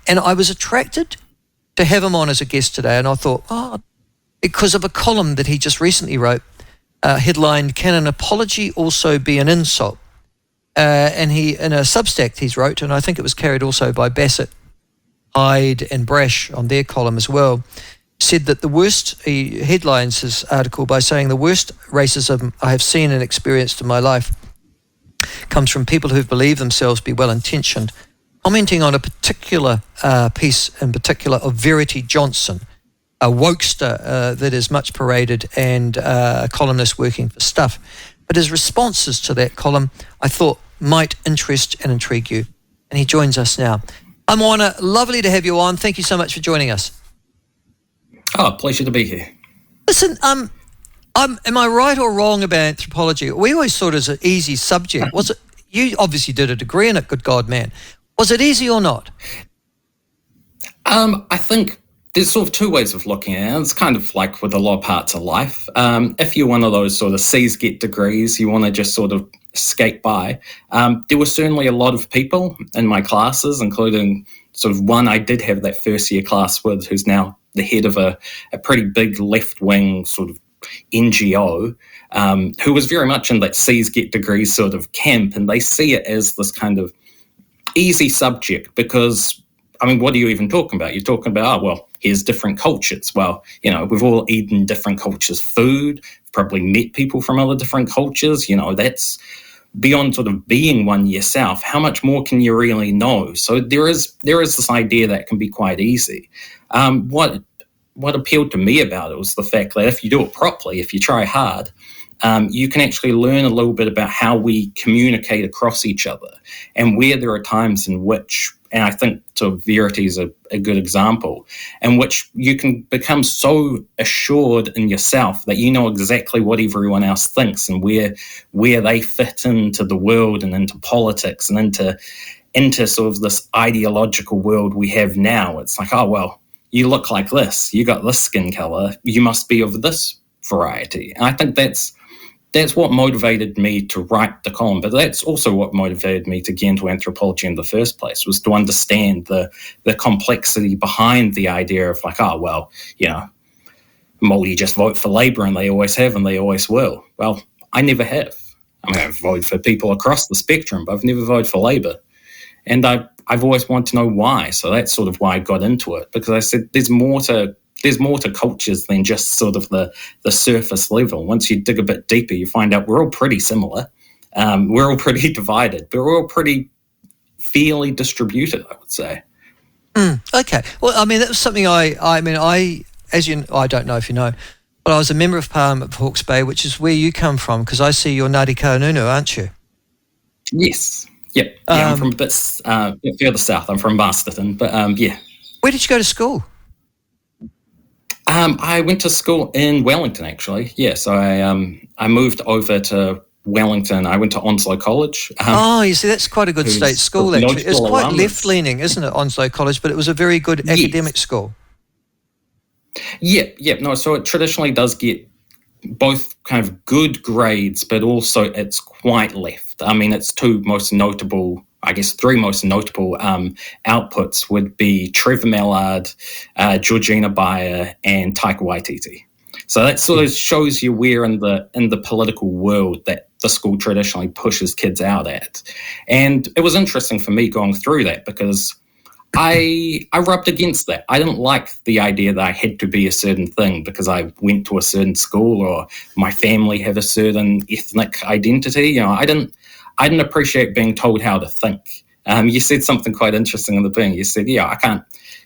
And I was attracted to have him on as a guest today, and I thought, because of a column that he just recently wrote, headlined, "Can an apology also be an insult?" And he, in a Substack he's wrote, and I think it was carried also by Bassett, Hyde and Brash on their column as well, said that the worst, he headlines his article by saying, "The worst racism I have seen and experienced in my life comes from people who believe themselves to be well-intentioned," commenting on a particular piece in particular of Verity Johnson, a wokester that is much paraded and a columnist working for Stuff. But his responses to that column, I thought, might interest and intrigue you. And he joins us now. Haimona, lovely to have you on. Thank you so much for joining us. Oh, pleasure to be here. Listen, am I right or wrong about anthropology? We always thought it was an easy subject. Was it? You obviously did a degree in it, good God, man. Was it easy or not? I think there's sort of two ways of looking at it. It's kind of like with a lot of parts of life. If you're one of those sort of C's get degrees, you want to just sort of skate by. There were certainly a lot of people in my classes, including sort of one I did have that first year class with, who's now the head of a pretty big left-wing sort of NGO, who was very much in that C's get degrees sort of camp, and they see it as this kind of easy subject because, I mean, what are you even talking about? You're talking about, here's different cultures. Well, we've all eaten different cultures' food, probably met people from other different cultures. That's beyond sort of being one yourself. How much more can you really know? So there is this idea that can be quite easy. What appealed to me about it was the fact that if you do it properly, if you try hard, you can actually learn a little bit about how we communicate across each other and where there are times in which, and I think sort of Verity is a good example, in which you can become so assured in yourself that you know exactly what everyone else thinks and where they fit into the world and into politics and into sort of this ideological world we have now. It's like, you look like this, you got this skin color, you must be of this variety. And I think that's what motivated me to write the column, but that's also what motivated me to get into anthropology in the first place, was to understand the complexity behind the idea of like, Māori just vote for Labour and they always have and they always will. Well, I never have. I mean, I've voted for people across the spectrum, but I've never voted for Labour. And I've always wanted to know why. So that's sort of why I got into it, because I said there's more to cultures than just sort of the surface level. Once you dig a bit deeper, you find out we're all pretty similar. We're all pretty divided, but we're all pretty fairly distributed, I would say. Okay. Well, I mean, that was something I don't know if you know, but I was a member of Parliament for Hawke's Bay, which is where you come from, because I see you're Ngāti Kaununu, aren't you? Yes. Yep. Yeah, I'm from a bit further south. I'm from Masterton, but yeah. Where did you go to school? I went to school in Wellington, actually. Yeah, so I moved over to Wellington. I went to Onslow College. You see, that's quite a good state school, actually. It's quite left-leaning, isn't it, Onslow College? But it was a very good academic school. Yeah. No, so it traditionally does get both kind of good grades, but also it's quite left. I mean, its three most notable outputs would be Trevor Mallard, Georgina Bayer, and Taika Waititi. So that sort of shows you where in the political world that the school traditionally pushes kids out at. And it was interesting for me going through that because I rubbed against that. I didn't like the idea that I had to be a certain thing because I went to a certain school or my family had a certain ethnic identity. I didn't appreciate being told how to think. You said something quite interesting in the beginning. You said, I can't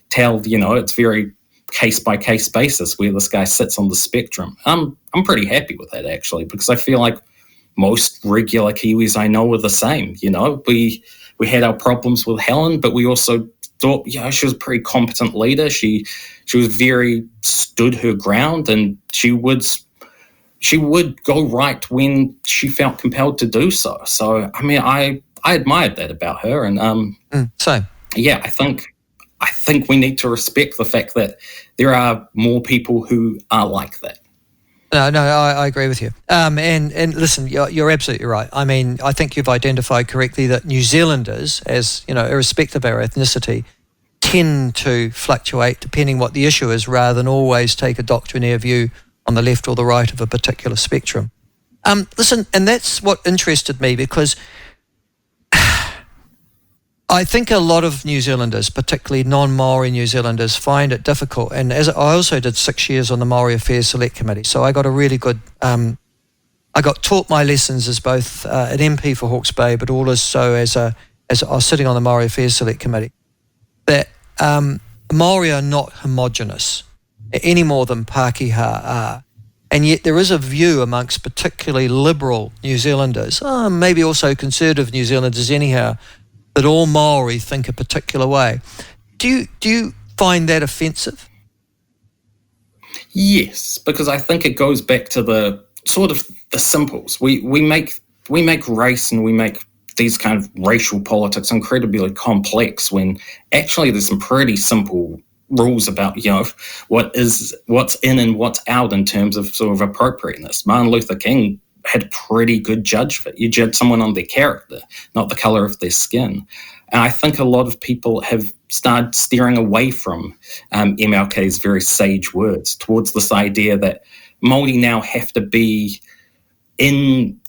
tell, it's very case-by-case basis where this guy sits on the spectrum. I'm pretty happy with that, actually, because I feel like most regular Kiwis I know are the same. We had our problems with Helen, but we also thought, she was a pretty competent leader. She was very stood her ground, and she would go right when she felt compelled to do so. So, I mean, I admired that about her, and same. Yeah, I think we need to respect the fact that there are more people who are like that. No, I agree with you. And listen, you're absolutely right. I mean, I think you've identified correctly that New Zealanders, as irrespective of our ethnicity, tend to fluctuate depending what the issue is, rather than always take a doctrinaire view on the left or the right of a particular spectrum. Listen, and that's what interested me, because I think a lot of New Zealanders, particularly non-Māori New Zealanders, find it difficult. And as I also did 6 years on the Māori Affairs Select Committee, so I got a really good, I got taught my lessons as both an MP for Hawke's Bay, but also as I was sitting on the Māori Affairs Select Committee, that Māori are not homogenous any more than Pākehā are. And yet there is a view amongst particularly liberal New Zealanders, maybe also conservative New Zealanders anyhow, that all Māori think a particular way. Do you find that offensive? Yes, because I think it goes back to the sort of the simples. We make race and we make these kind of racial politics incredibly complex, when actually there's some pretty simple rules about, what's in and what's out in terms of sort of appropriateness. Martin Luther King had a pretty good judge of it. You judge someone on their character, not the colour of their skin. And I think a lot of people have started steering away from MLK's very sage words towards this idea that Māori now have to be in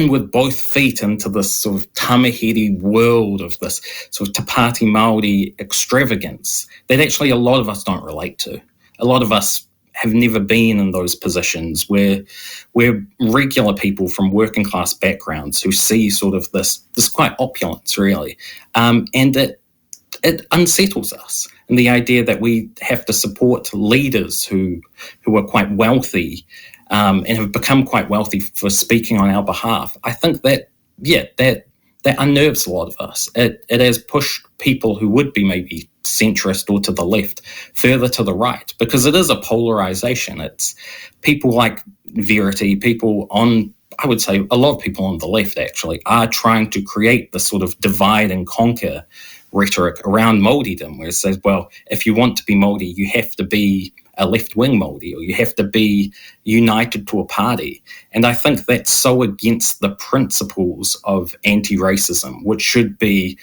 with both feet into this sort of tamahiri world of this sort of Te Pāti Māori extravagance that actually a lot of us don't relate to. A lot of us have never been in those positions where we're regular people from working class backgrounds who see sort of this quite opulence, really. And it unsettles us. And the idea that we have to support leaders who are quite wealthy and have become quite wealthy for speaking on our behalf, I think that unnerves a lot of us. It has pushed people who would be maybe centrist or to the left further to the right, because it is a polarization. It's people like Verity, I would say a lot of people on the left actually are trying to create this sort of divide and conquer rhetoric around Māoridom, where it says, well, if you want to be Māori, you have to be a left-wing Māori, or you have to be united to a party. And I think that's so against the principles of anti-racism, which should be,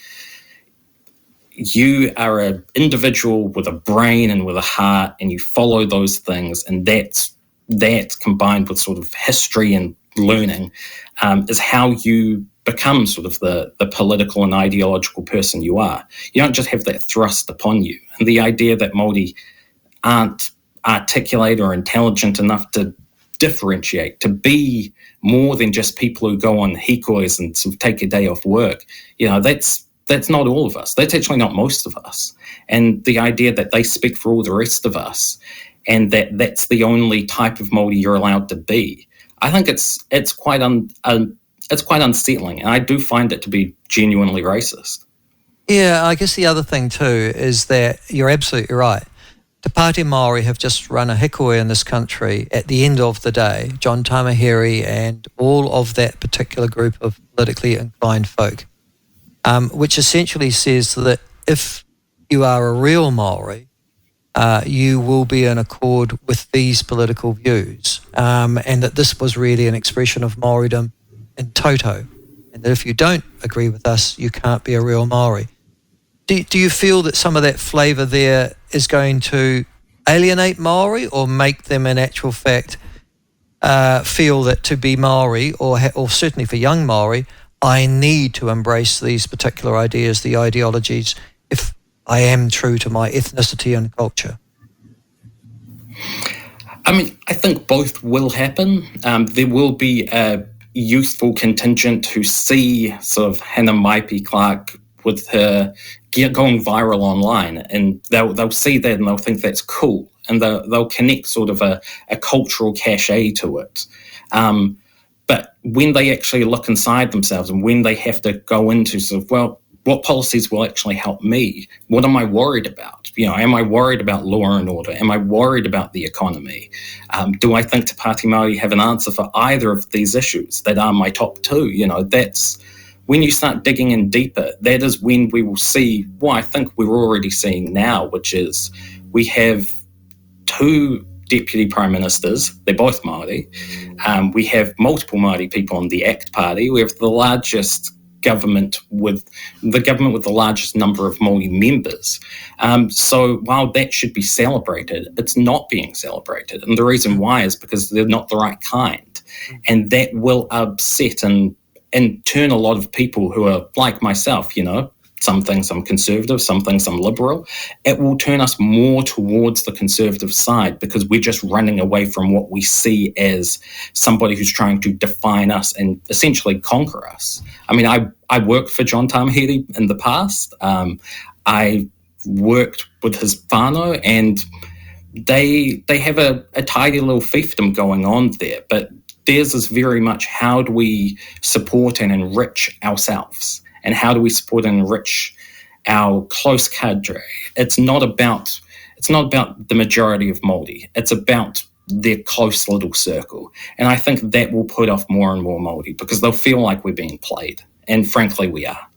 you are an individual with a brain and with a heart, and you follow those things, and that combined with sort of history and learning is how you become sort of the political and ideological person you are. You don't just have that thrust upon you. And the idea that Māori aren't articulate or intelligent enough to differentiate, to be more than just people who go on hikois and sort of take a day off work, that's not all of us. That's actually not most of us. And the idea that they speak for all the rest of us, and that's the only type of Māori you're allowed to be, I think it's quite unsettling, and I do find it to be genuinely racist. Yeah, I guess the other thing too is that you're absolutely right. Te Pāti Māori have just run a hikoi in this country at the end of the day, John Tamahiri and all of that particular group of politically inclined folk, which essentially says that if you are a real Māori, you will be in accord with these political views, and that this was really an expression of Māoridom in toto, and that if you don't agree with us, you can't be a real Māori. Do you feel that some of that flavour there is going to alienate Māori, or make them in actual fact feel that to be Māori, or certainly for young Māori, I need to embrace these particular ideas, the ideologies, if I am true to my ethnicity and culture? I mean, I think both will happen. There will be a youthful contingent who see sort of Hannah Maipi Clark with her going viral online, and they'll see that and they'll think that's cool, and they'll connect sort of a cultural cachet to it. But when they actually look inside themselves, and when they have to go into sort of, well, what policies will actually help me? What am I worried about? Am I worried about law and order? Am I worried about the economy? Do I think Te Pāti Māori have an answer for either of these issues that are my top two? That's when you start digging in deeper, that is when we will see what I think we're already seeing now, which is we have two deputy prime ministers. They're both Māori. We have multiple Māori people in the ACT party. We have the largest government with the largest number of Māori members. So while that should be celebrated, it's not being celebrated. And the reason why is because they're not the right kind. And that will upset and turn a lot of people who are like myself, some things I'm conservative, some things I'm liberal. It will turn us more towards the conservative side because we're just running away from what we see as somebody who's trying to define us and essentially conquer us. I mean, I worked for John Tamahiri in the past. I worked with his whānau, and they have a tidy little fiefdom going on there, but theirs is very much how do we support and enrich ourselves, and how do we support and enrich our close cadre. It's not about the majority of Māori. It's about their close little circle. And I think that will put off more and more Māori because they'll feel like we're being played. And frankly, we are.